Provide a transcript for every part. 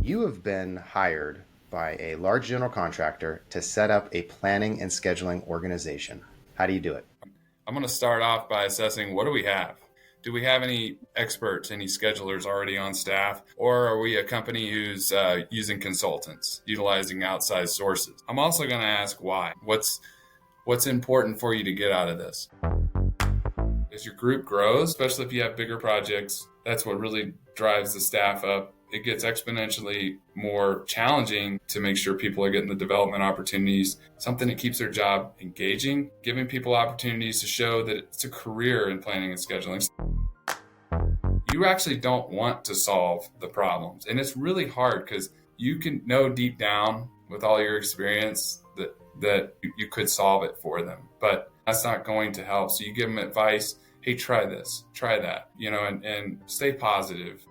You have been hired by a large general contractor to set up a planning and scheduling organization. How do you do it? I'm going to start off by assessing what do we have? Do we have any experts, any schedulers already on staff? Or are we a company who's using consultants, utilizing outside sources? I'm also going to ask why. What's important for you to get out of this? As your group grows, especially if you have bigger projects, that's what really drives the staff up. It gets exponentially more challenging to make sure people are getting the development opportunities, something that keeps their job engaging, giving people opportunities to show that it's a career in planning and scheduling. You actually don't want to solve the problems. And it's really hard because you can know deep down with all your experience that you could solve it for them, but that's not going to help. So you give them advice. Hey, try this, try that, and stay positive.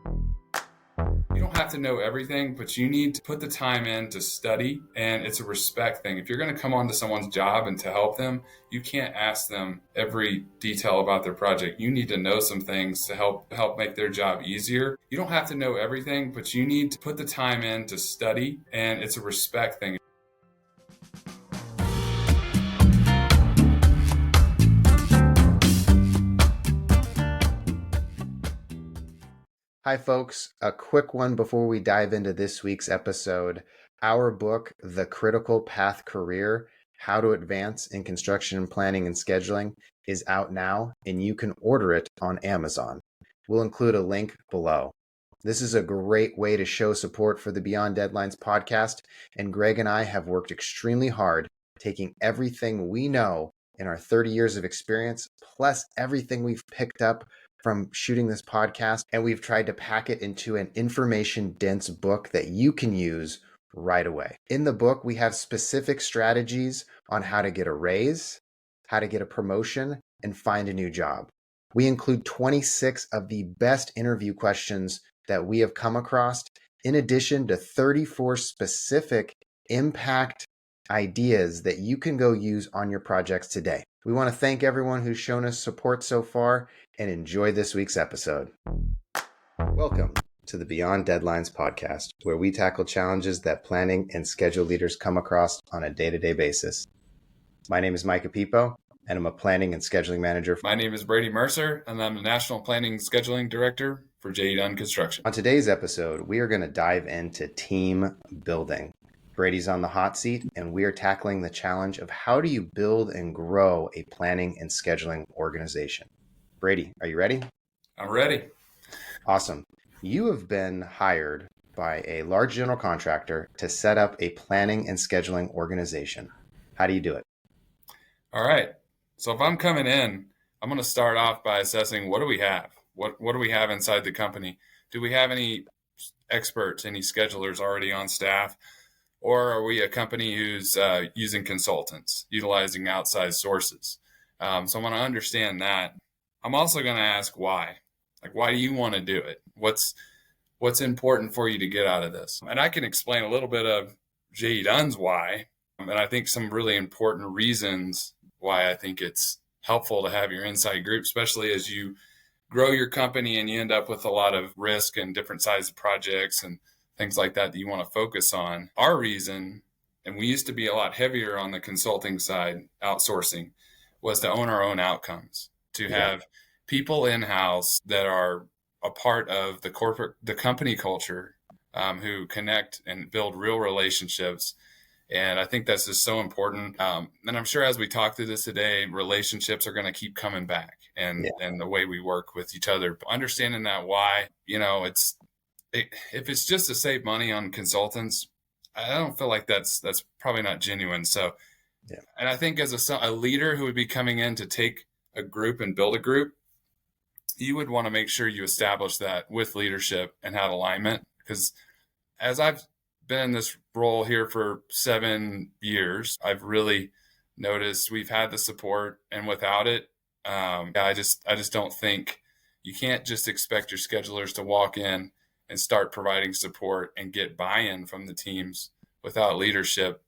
You don't have to know everything, but you need to put the time in to study, and it's a respect thing. If you're going to come onto someone's job and to help them, you can't ask them every detail about their project. You need to know some things to help make their job easier. You don't have to know everything, but you need to put the time in to study, and it's a respect thing. Hi, folks. A quick one before we dive into this week's episode. Our book, The Critical Path Career, How to Advance in Construction and Planning and Scheduling, is out now, and you can order it on Amazon. We'll include a link below. This is a great way to show support for the Beyond Deadlines podcast, and Greg and I have worked extremely hard, taking everything we know in our 30 years of experience, plus everything we've picked up from shooting this podcast, and we've tried to pack it into an information-dense book that you can use right away. In the book, we have specific strategies on how to get a raise, how to get a promotion, and find a new job. We include 26 of the best interview questions that we have come across, in addition to 34 specific impact ideas that you can go use on your projects today. We want to thank everyone who's shown us support so far and enjoy this week's episode. Welcome to the Beyond Deadlines podcast, where we tackle challenges that planning and schedule leaders come across on a day-to-day basis. My name is Micah, and I'm a planning and scheduling manager. My name is Brady Mercer, and I'm the National Planning and Scheduling Director for Dunn Construction. On today's episode, we are going to dive into team building. Brady's on the hot seat, and we are tackling the challenge of how do you build and grow a planning and scheduling organization. Brady, are you ready? I'm ready. Awesome. You have been hired by a large general contractor to set up a planning and scheduling organization. How do you do it? All right. So if I'm coming in, I'm going to start off by assessing what do we have? What do we have inside the company? Do we have any experts, any schedulers already on staff? Or are we a company who's using consultants, utilizing outside sources? So I want to understand that. I'm also going to ask why. Like, why do you want to do it? What's important for you to get out of this? And I can explain a little bit of J.E. Dunn's why, and I think some really important reasons why I think it's helpful to have your inside group, especially as you grow your company and you end up with a lot of risk and different size of projects and things like that you want to focus on. Our reason, and we used to be a lot heavier on the consulting side, outsourcing, was to own our own outcomes, to have people in-house that are a part of the company culture, who connect and build real relationships. And I think that's just so important. And I'm sure as we talk through this today, relationships are going to keep coming back and the way we work with each other. Understanding that why, if it's just to save money on consultants, I don't feel like that's probably not genuine. So, and I think as a leader who would be coming in to take a group and build a group, you would want to make sure you establish that with leadership and have alignment. Because as I've been in this role here for 7 years, I've really noticed we've had the support, and without it, I just don't think you can't just expect your schedulers to walk in and start providing support and get buy-in from the teams without leadership,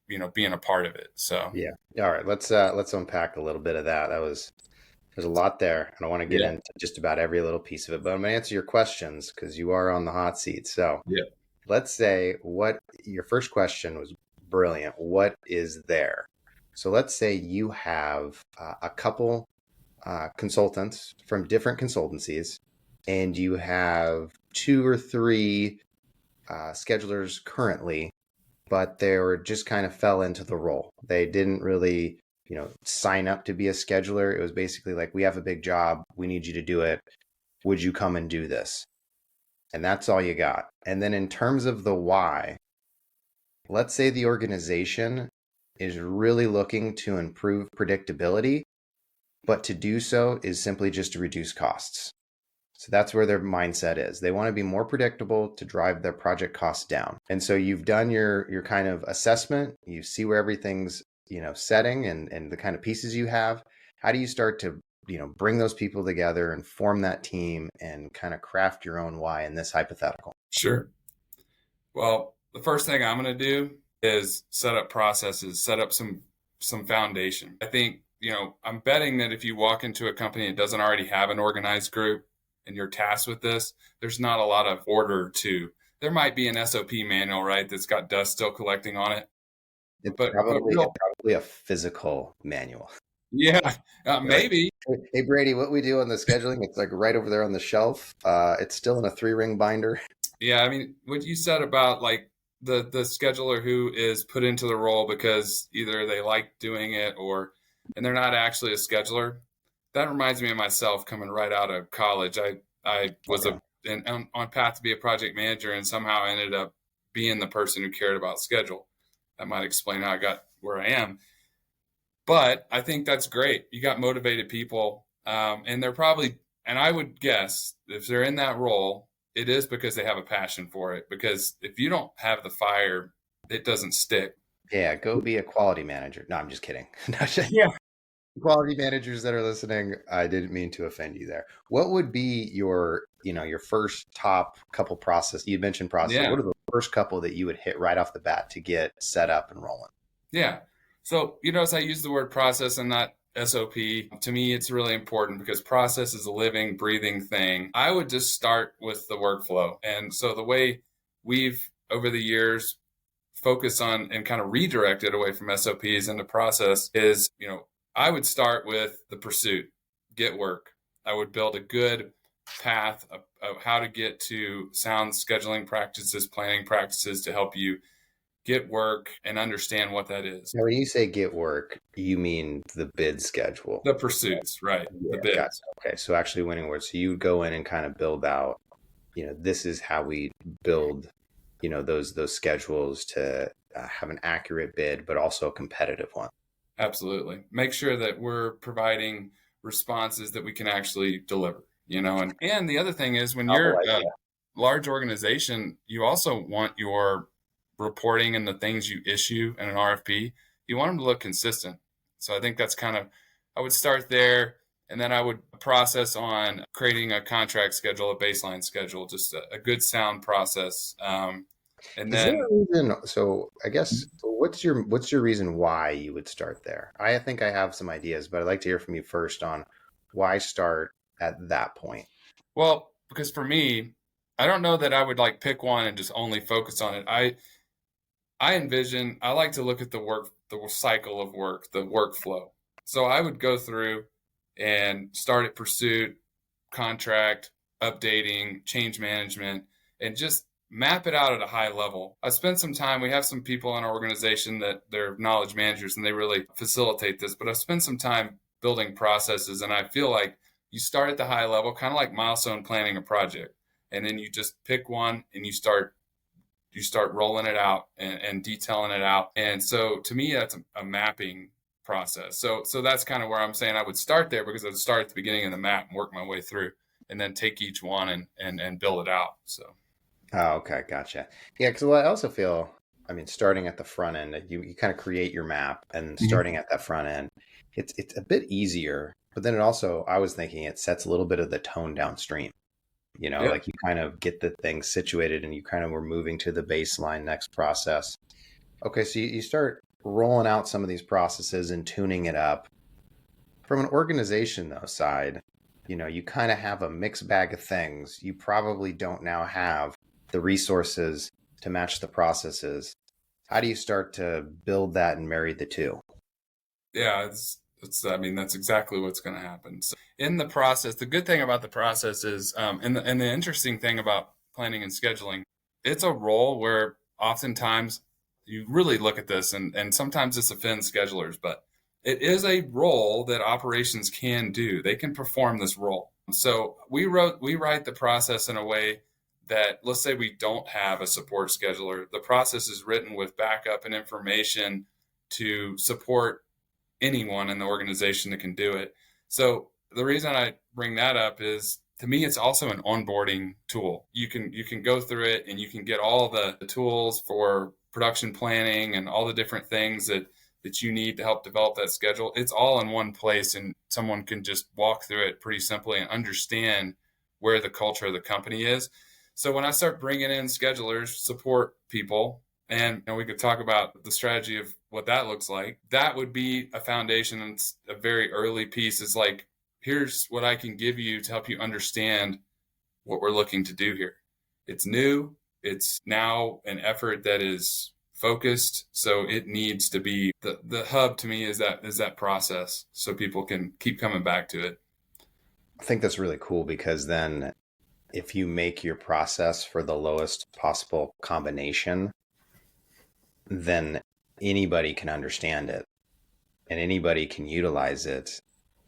being a part of it. So all right, let's unpack a little bit of that. There's a lot there, and I want to get into just about every little piece of it, but I'm going to answer your questions because you are on the hot seat. So let's say what your first question was brilliant. What is there? So let's say you have a couple consultants from different consultancies, and you have two or three schedulers currently, but they were just kind of fell into the role. They didn't really, sign up to be a scheduler. It was basically like, we have a big job. We need you to do it. Would you come and do this? And that's all you got. And then in terms of the why, let's say the organization is really looking to improve predictability, but to do so is simply just to reduce costs. So that's where their mindset is. They want to be more predictable to drive their project costs down. And so you've done your kind of assessment, you see where everything's, setting and the kind of pieces you have. How do you start to, bring those people together and form that team and kind of craft your own why in this hypothetical? Sure. Well, the first thing I'm going to do is set up processes, set up some foundation. I think, I'm betting that if you walk into a company that doesn't already have an organized group and you're tasked with this, there's not a lot of order to. There might be an SOP manual, right, that's got dust still collecting on it. It's But probably a physical manual. yeah, Like, maybe. hey Brady, what we do on the scheduling, it's like right over there on the shelf. It's still in a 3-ring binder. Yeah, I mean, what you said about like the scheduler who is put into the role because either they like doing it and they're not actually a scheduler. That reminds me of myself coming right out of college. I was Okay. on path to be a project manager and somehow ended up being the person who cared about schedule. That might explain how I got where I am. But I think that's great. You got motivated people, and they're probably, and I would guess if they're in that role, it is because they have a passion for it. Because if you don't have the fire, it doesn't stick. Yeah, go be a quality manager. No, I'm just kidding. Yeah. Quality managers that are listening, I didn't mean to offend you there. What would be your first top couple process? You mentioned process. Yeah. What are the first couple that you would hit right off the bat to get set up and rolling? Yeah. So, as I use the word process and not SOP, to me, it's really important because process is a living, breathing thing. I would just start with the workflow. And so the way we've, over the years, focused on and kind of redirected away from SOPs into process is, I would start with the pursuit, get work. I would build a good path of how to get to sound scheduling practices, planning practices to help you get work and understand what that is. Now, when you say get work, you mean the bid schedule. The pursuits, right? The Yeah, gotcha. bids. Okay, so actually winning work. So you would go in and kind of build out, this is how we build, those schedules to have an accurate bid, but also a competitive one. Absolutely. Make sure that we're providing responses that we can actually deliver, and the other thing is when you're Novel a idea. large organization, you also want your reporting and the things you issue in an RFP, you want them to look consistent. So I think that's I would start there, and then I would process on creating a contract schedule, a baseline schedule, just a good sound process. And Is there then, a reason? So I guess what's your reason why you would start there? I think I have some ideas, but I'd like to hear from you first on why start at that point. well, because for me, I don't know that I would like pick one and just only focus on it. I like to look at the cycle of work, the workflow. So I would go through and start at pursuit, contract, updating, change management, and just map it out at a high level. I spent some time, we have some people in our organization that they're knowledge managers and they really facilitate this, but I've spent some time building processes, and I feel like you start at the high level, kind of like milestone planning a project. And then you just pick one and you start rolling it out and detailing it out. And so to me, that's a mapping process. So that's kind of where I'm saying I would start there, because I'd start at the beginning of the map and work my way through and then take each one and build it out. So Oh, okay, gotcha. Yeah, because I also feel, I mean, starting at the front end, you kind of create your map, and Mhm. starting at that front end, it's a bit easier. But then it also, I was thinking, it sets a little bit of the tone downstream. Yeah, Like you kind of get the thing situated, and you kind of were moving to the baseline next process. Okay, so you start rolling out some of these processes and tuning it up. From an organization, though, side, you kind of have a mixed bag of things. You probably don't now have the resources to match the processes. How do you start to build that and marry the two? Yeah, I mean, that's exactly what's going to happen. So in the process, the good thing about the process is, and the interesting thing about planning and scheduling, it's a role where oftentimes you really look at this, and sometimes this offends schedulers, but it is a role that operations can do. They can perform this role. So we write the process in a way that, let's say we don't have a support scheduler, the process is written with backup and information to support anyone in the organization that can do it. So the reason I bring that up is, to me, it's also an onboarding tool. You can go through it and you can get all the tools for production planning and all the different things that you need to help develop that schedule. It's all in one place, and someone can just walk through it pretty simply and understand where the culture of the company is. So when I start bringing in schedulers, support people, and we could talk about the strategy of what that looks like. That would be a foundation. And it's a very early piece. Is like, here's what I can give you to help you understand what we're looking to do here. It's new. It's now an effort that is focused. So it needs to be the hub to me is that process, so people can keep coming back to it. I think that's really cool, because then if you make your process for the lowest possible combination, then anybody can understand it and anybody can utilize it.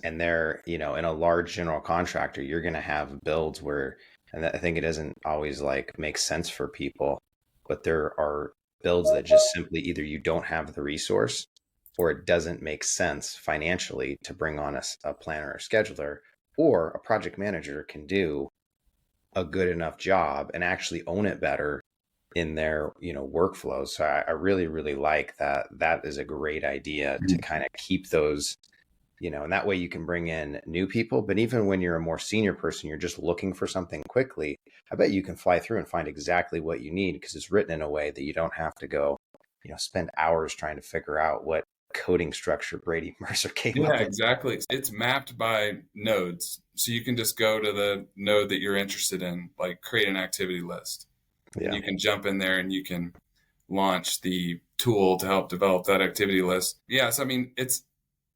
And they're, in a large general contractor, you're going to have builds where, and I think it doesn't always like make sense for people, but there are builds that just simply either you don't have the resource or it doesn't make sense financially to bring on a planner or scheduler, or a project manager can do a good enough job and actually own it better in their workflows. So I really, really like that. That is a great idea to kind of keep those, and that way you can bring in new people. But even when you're a more senior person, you're just looking for something quickly, I bet you can fly through and find exactly what you need, because it's written in a way that you don't have to go, spend hours trying to figure out what coding structure Brady Mercer came up Yeah, with. exactly. It's mapped by nodes. So you can just go to the node that you're interested in, like create an activity list. And Yeah. you can jump in there and you can launch the tool to help develop that activity list. Yeah, so I mean, it's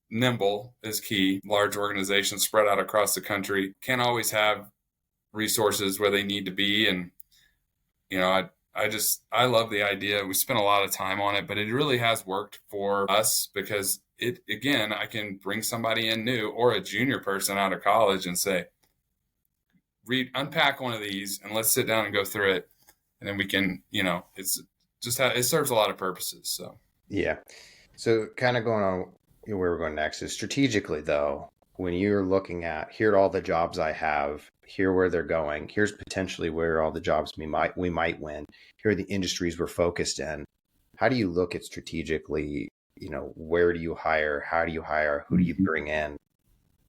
nimble is key. Large organizations spread out across the country can't always have resources where they need to be. And, I love the idea. We spent a lot of time on it, but it really has worked for us, because again, I can bring somebody in new or a junior person out of college and say, unpack one of these and let's sit down and go through it. And then we can, it's just it serves a lot of purposes. So, Yeah. So kind of going on where we're going next is strategically, though, when you're looking at, here are all the jobs I have, here where they're going, here's potentially where all the jobs we might win, here are the industries we're focused in. How do you look at strategically, where do you hire? How do you hire? Who do you bring in?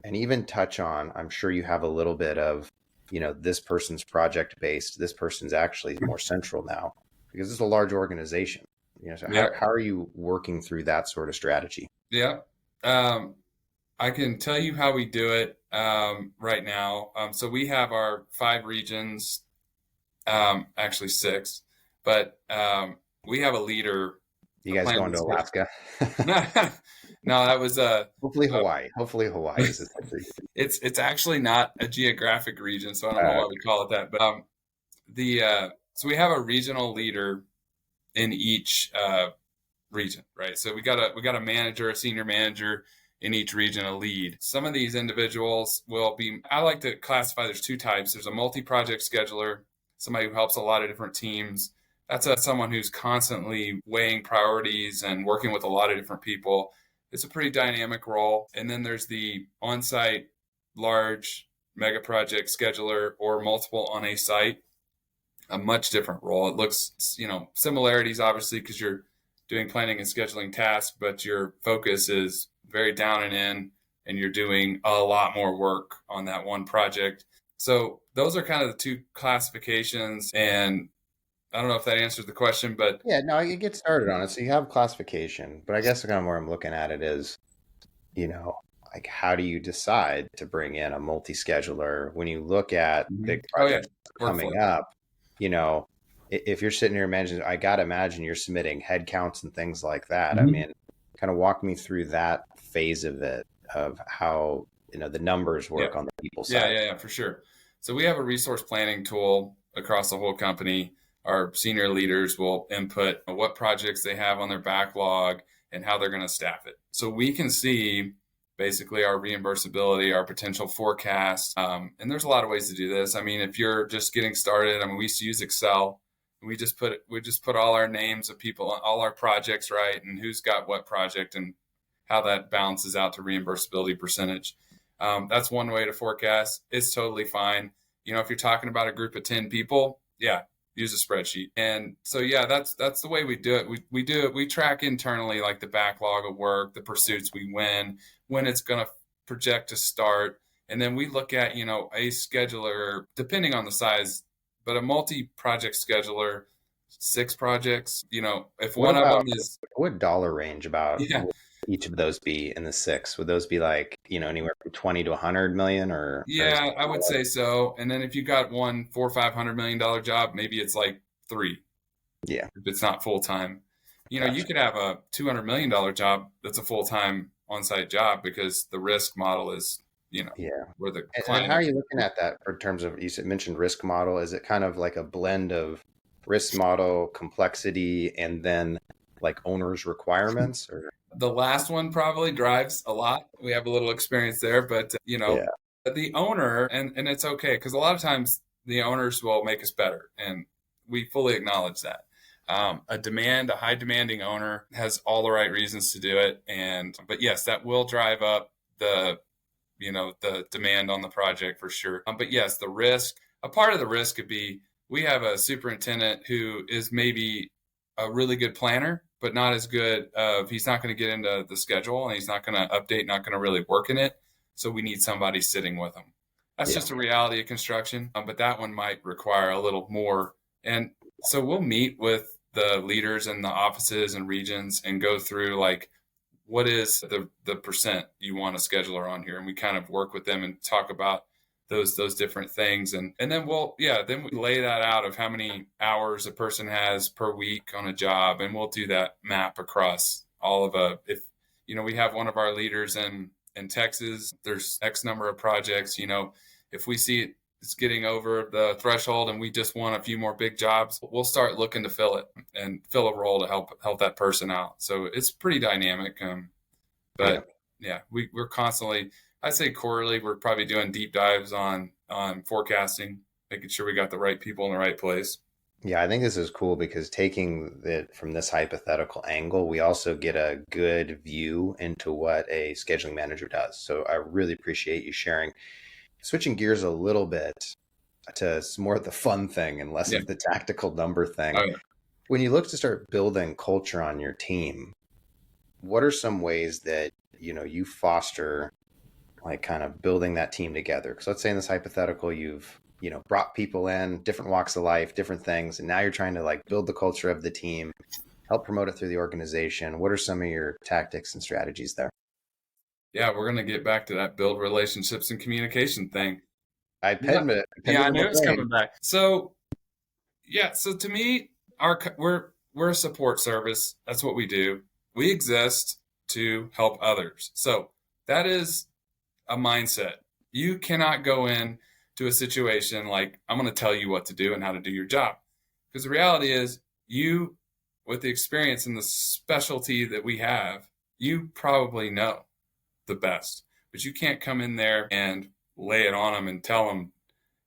And even touch on, I'm sure you have a little bit of, this person's project based, this person's actually more central now, because it's a large organization. So yeah. how are you working through that sort of strategy? Yeah. I can tell you how we do it right now. So we have our 5 regions, actually 6, but we have a leader. You guys going to Alaska? No, that was hopefully Hawaii. Hopefully Hawaii is it's actually not a geographic region, so I don't know why we call it that. But so we have a regional leader in each region, right? So we got a manager, a senior manager in each region, a lead. Some of these individuals will be, I like to classify, there's 2 types. There's a multi-project scheduler, somebody who helps a lot of different teams. That's someone who's constantly weighing priorities and working with a lot of different people. It's a pretty dynamic role. And then there's the on-site large mega project scheduler, or multiple on a site, a much different role. It looks, similarities obviously because you're doing planning and scheduling tasks, but your focus is very down and in, and you're doing a lot more work on that one project. So those are kind of the 2 classifications. And I don't know if that answers the question, but yeah, no, you get started on it. So you have classification, but I guess the kind of where I'm looking at it is, like, how do you decide to bring in a multi-scheduler when you look at big projects coming up? if you're sitting here imagining, I got to imagine you're submitting head counts and things like that. I Mhm. mean, kind of walk me through that phase of it, of how, the numbers Yeah. work on the people Yeah, side. yeah, yeah, for sure. So we have a resource planning tool across the whole company. Our senior leaders will input what projects they have on their backlog and how they're going to staff it. So we can see basically our reimbursability, our potential forecast. And there's a lot of ways to do this. I mean, if you're just getting started, I mean, we used to use Excel. We just put all our names of people, all our projects, right, and who's got what project and how that balances out to reimbursability percentage. That's one way to forecast. It's totally fine. If you're talking about a group of 10 people, yeah, use a spreadsheet. And so, yeah, that's the way we do it. We do it. We track internally, like the backlog of work, the pursuits we win, when it's going to project to start. And then we look at, a scheduler, depending on the size, but a multi-project scheduler, 6 projects, if What one of them about is, what dollar range about yeah, would each of those be in the six? Would those be like, anywhere from 20 to 100 million, or is yeah, I would say so. And then if you got one $400-500 million job, maybe it's like 3 yeah, if it's not full time. You gotcha. could have a $200 million job that's a full time on site job because the risk model is, Yeah. where the And then client how are is. you looking at that in terms of, mentioned risk model? Is it kind of like a blend of risk model, complexity, and then like owner's requirements or The last one probably drives a lot. We have a little experience there, but yeah, the owner, and it's okay because a lot of times the owners will make us better, and we fully acknowledge that. A high demanding owner has all the right reasons to do it, and but yes, that will drive up the demand on the project for sure. But yes, the risk. A part of the risk could be we have a superintendent who is maybe a really good planner, but not as good he's not going to get into the schedule and he's not going to update, not going to really work in it. So we need somebody sitting with him. That's yeah, just a reality of construction, but that one might require a little more. And so we'll meet with the leaders in the offices and regions and go through like what is the percent you want a scheduler on here, and we kind of work with them and talk about those different things, and then then we lay that out of how many hours a person has per week on a job, and we'll do that map across all of if we have one of our leaders in Texas, there's X number of projects, if we see it's getting over the threshold and we just want a few more big jobs, we'll start looking to fill it and fill a role to help that person out. So it's pretty dynamic. yeah. But yeah, we're constantly, I'd say quarterly, we're probably doing deep dives on forecasting, making sure we got the right people in the right place. Yeah, I think this is cool because taking it from this hypothetical angle, we also get a good view into what a scheduling manager does. So I really appreciate you sharing. Switching gears a little bit to more of the fun thing and less Yeah. of the tactical number thing. Oh, yeah. When you look to start building culture on your team, what are some ways that, you foster like kind of building that team together? Because let's say in this hypothetical, you've, brought people in, different walks of life, different things, and now you're trying to like build the culture of the team, help promote it through the organization. What are some of your tactics and strategies there? Yeah, we're going to get back to that build relationships and communication thing. I Yeah. pinned it. I pinned Yeah, it I to knew the it was frame. coming back. So, yeah, so to me, we're a support service. That's what we do. We exist to help others. So that is a mindset. You cannot go in to a situation like I'm going to tell you what to do and how to do your job. Because the reality is you, with the experience and the specialty that we have, you probably know the best. But you can't come in there and lay it on them and tell them.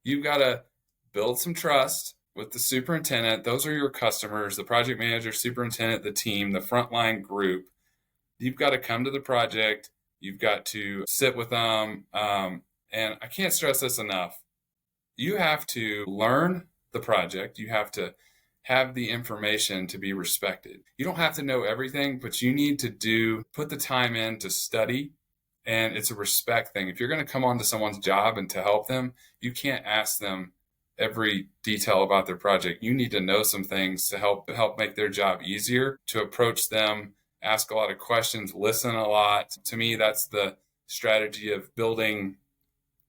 You've got to build some trust with the superintendent. Those are your customers, the project manager, superintendent, the team, the frontline group. You've got to come to the project. You've got to sit with them. And I can't stress this enough. You have to learn the project. You have to have the information to be respected. You don't have to know everything, but you need to put the time in to study. And it's a respect thing. If you're going to come onto someone's job and to help them, you can't ask them every detail about their project. You need to know some things to help make their job easier, to approach them, ask a lot of questions, listen a lot. To me, that's the strategy of building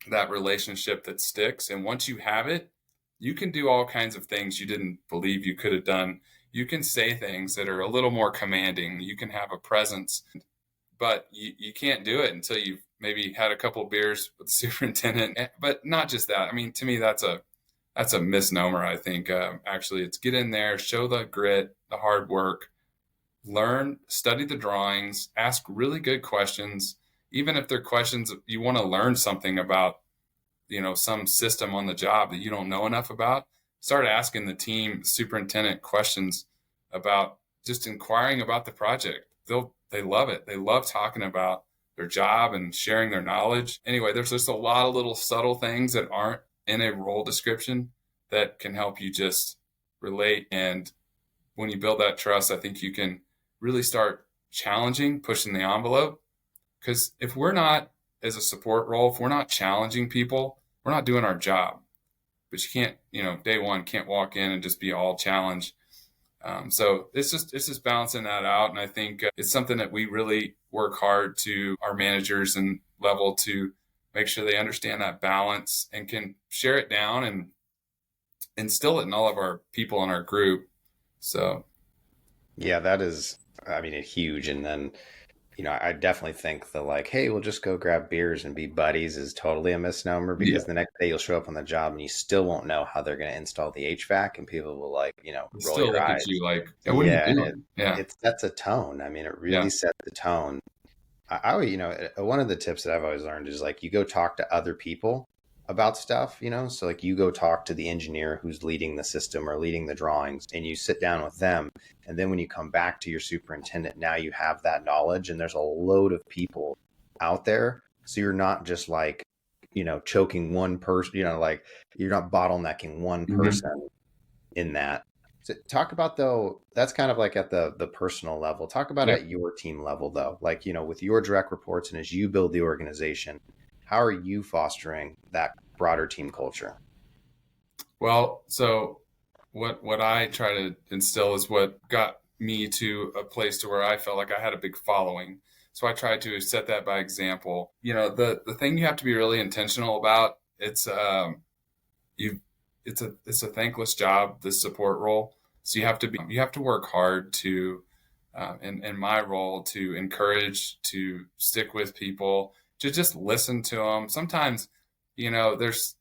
that relationship that sticks. And once you have it, you can do all kinds of things you didn't believe you could have done. You can say things that are a little more commanding. You can have a presence, but you can't do it until you've maybe had a couple of beers with the superintendent. But not just that. I mean, to me, that's a misnomer. I think actually, it's get in there, show the grit, the hard work, learn, study the drawings, ask really good questions, even if they're questions you want to learn something about, some system on the job that you don't know enough about. Start asking the team, superintendent, questions about, just inquiring about the project. They love it. They love talking about their job and sharing their knowledge. Anyway, there's just a lot of little subtle things that aren't in a role description that can help you just relate. And when you build that trust, I think you can really start challenging, pushing the envelope. Because if we're not, as a support role, if we're not challenging people, we're not doing our job. But you can't, day one, can't walk in and just be all challenged. So it's just balancing that out. And I think it's something that we really work hard to our managers and level to make sure they understand that balance and can share it down and instill it in all of our people in our group. So, Yeah, that is, I mean, it's huge. And then, I definitely think the like, hey, we'll just go grab beers and be buddies is totally a misnomer yeah, because the next day you'll show up on the job and you still won't know how they're going to install the HVAC and people will like, they roll still your look at eyes. you like, yeah, what are you Yeah, and doing? Yeah, it sets a tone. I mean, it yeah, really sets the tone. One of the tips that I've always learned is like you go talk to other people about stuff, so like you go talk to the engineer who's leading the system or leading the drawings and you sit down with them. And then when you come back to your superintendent, now you have that knowledge and there's a load of people out there. So you're not just like, choking one person, like you're not bottlenecking one mm-hmm. person in that. So talk about though, that's kind of like at the personal level. Talk about Yep. at your team level though, like, with your direct reports and as you build the organization, how are you fostering that broader team culture? Well, so what I try to instill is what got me to a place to where I felt like I had a big following. So I try to set that by example. The thing you have to be really intentional about, you it's a thankless job, this support role. So you have to work hard to in my role to encourage, to stick with people, to just listen to them. Sometimes, there's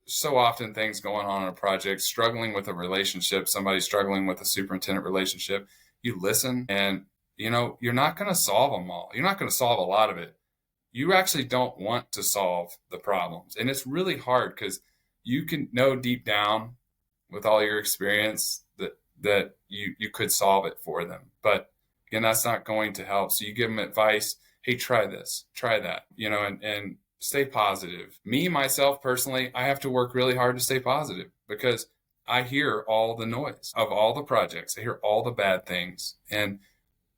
so often things going on in a project, struggling with a relationship, somebody struggling with a superintendent relationship. You listen and, you're not going to solve them all. You're not going to solve a lot of it. You actually don't want to solve the problems. And it's really hard because you can know deep down with all your experience that you could solve it for them. But again, that's not going to help. So you give them advice. Hey, try this, try that, and stay positive. Me, myself, personally, I have to work really hard to stay positive because I hear all the noise of all the projects. I hear all the bad things. And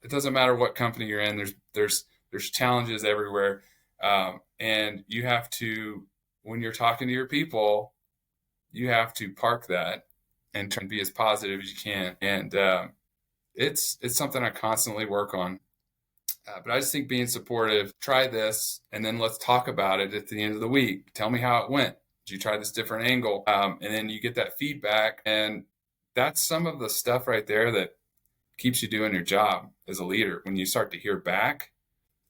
it doesn't matter what company you're in, there's challenges everywhere. And you have to, when you're talking to your people, you have to park that and try and be as positive as you can. And it's something I constantly work on. But I just think being supportive, try this, and then let's talk about it at the end of the week. Tell me how it went. Did you try this different angle? And then you get that feedback. And that's some of the stuff right there that keeps you doing your job as a leader. When you start to hear back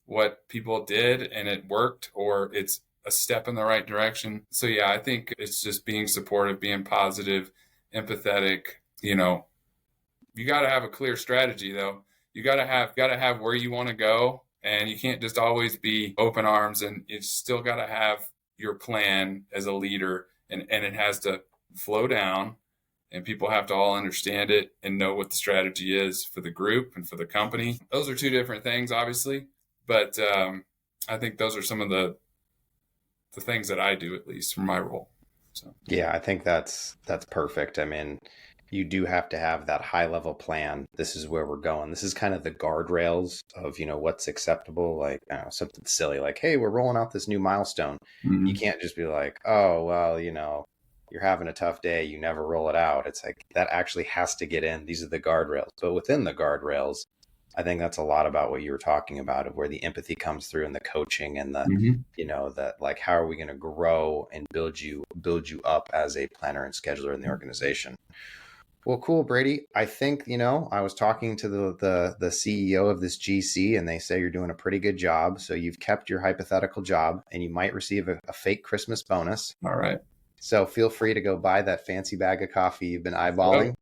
what people did and it worked, or it's a step in the right direction. So yeah, I think it's just being supportive, being positive, empathetic. You got to have a clear strategy though. You got to have where you want to go, and you can't just always be open arms. And you still got to have your plan as a leader, and it has to flow down, and people have to all understand it and know what the strategy is for the group and for the company. Those are two different things, obviously, but I think those are some of the things that I do, at least from my role. So Yeah, I think that's perfect. I mean, you do have to have that high level plan. This is where we're going. This is kind of the guardrails of, what's acceptable, like something silly like, hey, we're rolling out this new milestone. You mm-hmm. can't just be like, oh, well, you're having a tough day, you never roll it out. It's like that actually has to get in. These are the guardrails. But within the guardrails, I think that's a lot about what you were talking about, of where the empathy comes through and the coaching and the, Hmm. that like, how are we going to grow and build you up as a planner and scheduler in the organization? Well, cool, Brady. I think, I was talking to the CEO of this GC, and they say you're doing a pretty good job. So you've kept your hypothetical job, and you might receive a fake Christmas bonus. All right. So feel free to go buy that fancy bag of coffee you've been Yep. eyeballing.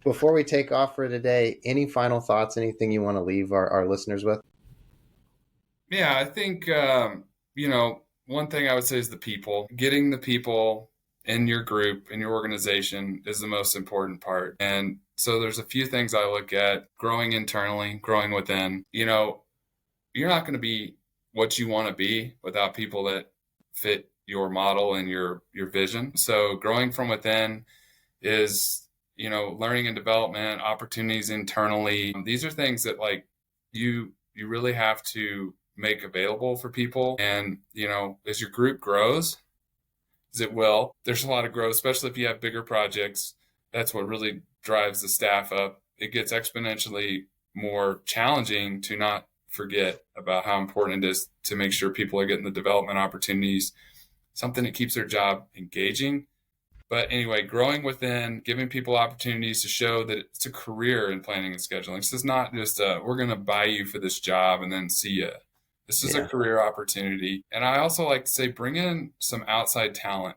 Before we take off for today, any final thoughts, anything you want to leave our listeners with? Yeah, I think one thing I would say is the people. Getting the people in your group, in your organization is the most important part. And so there's a few things I look at: growing internally, growing within. You're not going to be what you want to be without people that fit your model and your vision. So growing from within is, learning and development, opportunities internally. These are things that like you really have to make available for people. And, as your group grows, as it will, there's a lot of growth, especially if you have bigger projects. That's what really drives the staff up. It gets exponentially more challenging to not forget about how important it is to make sure people are getting the development opportunities, something that keeps their job engaging. But anyway, growing within, giving people opportunities to show that it's a career in planning and scheduling. This is not just we're going to buy you for this job and then see you. This is a Yeah. career opportunity. And I also like to say bring in some outside talent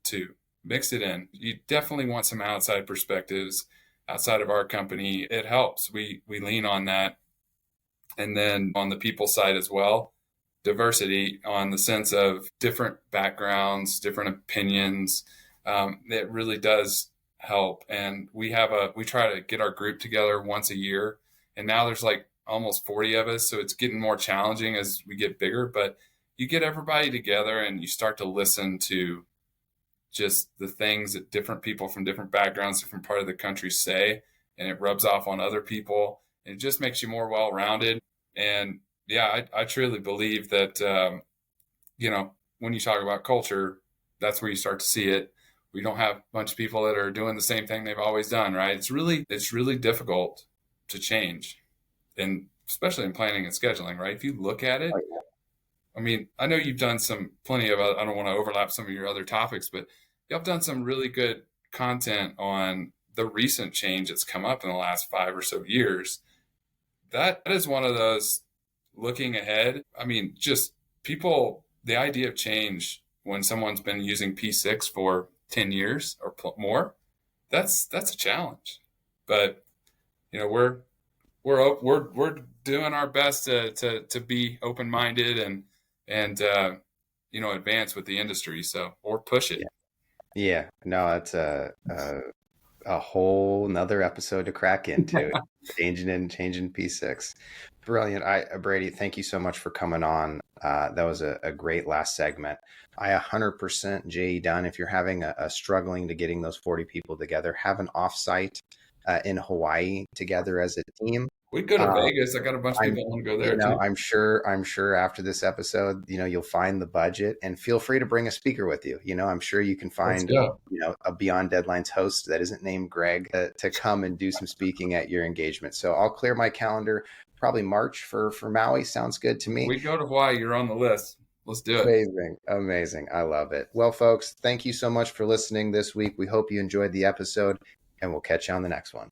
too. Mix it in. You definitely want some outside perspectives outside of our company. It helps. We lean on that. And then on the people side as well, diversity on the sense of different backgrounds, different opinions. It really does help. And we try to get our group together once a year. And now there's like almost 40 of us. So it's getting more challenging as we get bigger, but you get everybody together and you start to listen to just the things that different people from different backgrounds, different part of the country say, and it rubs off on other people. And it just makes you more well-rounded. And yeah, I truly believe that, when you talk about culture, that's where you start to see it. We don't have a bunch of people that are doing the same thing they've always done, right? It's really difficult to change, and especially in planning and scheduling, right? If you look at it, I mean, I know you've done plenty of, I don't want to overlap some of your other topics, but y'all have done some really good content on the recent change that's come up in the last 5 or so years. That is one of those looking ahead. I mean, just people, the idea of change when someone's been using P6 for 10 years or more, that's a challenge. But, we're doing our best to be open-minded and advance with the industry. So, or push it. Yeah. Yeah. No, that's a whole nother episode to crack into. Changing P6. Brilliant. Brady, thank you so much for coming on. That was a great last segment. I 100% J Dunn. If you're having a struggling to getting those 40 people together, have an offsite in Hawaii together as a team. We'd go to Um, Vegas. I got a bunch of I'm, people that want to go there too. I'm sure after this episode, you'll find the budget, and feel free to bring a speaker with you. I'm sure you can Let's find, go. a Beyond Deadlines host that isn't named Greg to come and do some speaking at your engagement. So I'll clear my calendar. Probably March for Maui. Sounds good to me. We go to Hawaii. You're on the list. Let's do it. Amazing. Amazing. I love it. Well, folks, thank you so much for listening this week. We hope you enjoyed the episode, and we'll catch you on the next one.